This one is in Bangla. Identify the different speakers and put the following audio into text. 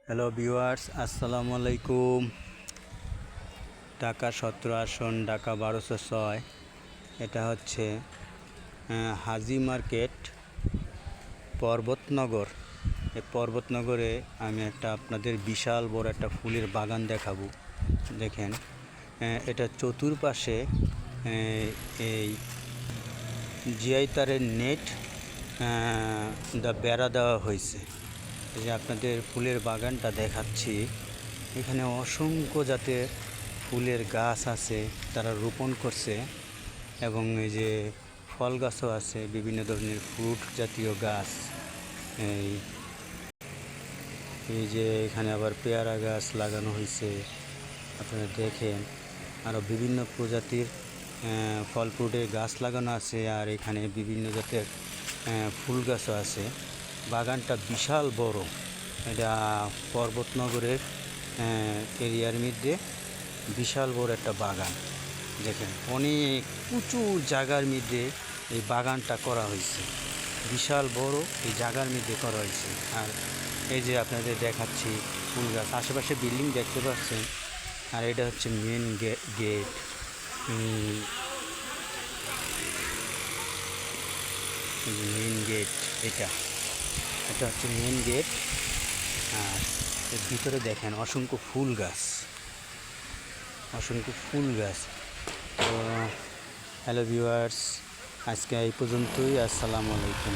Speaker 1: হ্যালো ভিউয়ার্স, আসসালামু আলাইকুম। ঢাকা 17 আসন, ঢাকা 1206। এটা হচ্ছে হাজি মার্কেট, পর্বতনগর। এই পর্বতনগরে আমি আপনাদের বিশাল বড় একটা ফুলের বাগান দেখাবো। দেখেন, এটা চতুর্পাশে এই জিআই তারের নেট বেড়া দেওয়া হয়েছে। এই যে আপনাদের ফুলের বাগানটা দেখাচ্ছি, এখানে অসংখ্য জাতের ফুলের গাছ আছে, তারা রোপণ করছে। এবং এই যে ফল গাছও আছে, বিভিন্ন ধরনের ফ্রুট জাতীয় গাছ। এই যে এখানে আবার পেয়ারা গাছ লাগানো হয়েছে, আপনারা দেখেন। আরও বিভিন্ন প্রজাতির ফল ফ্রুটের গাছ লাগানো আছে, আর এখানে বিভিন্ন জাতের ফুল গাছও আছে। বাগানটা বিশাল বড়। এটা পর্বতনগরের এরিয়ার মধ্যে বিশাল বড় একটা বাগান। দেখেন, অনেক উঁচু জায়গার মধ্যে এই বাগানটা করা হয়েছে। বিশাল বড় এই জায়গার মধ্যে করা হয়েছে। আর এই যে আপনাদের দেখাচ্ছি ফুল গাছ, আশেপাশে বিল্ডিং দেখতে পাচ্ছেন। আর এটা হচ্ছে মেন গেট। মেন গেট এটা হচ্ছে মেন গেট। আর এর ভিতরে দেখেন অসংখ্য ফুল গাছ। তো হ্যালো ভিউয়ার্স, আজকে এই পর্যন্তই। আসসালামু আলাইকুম।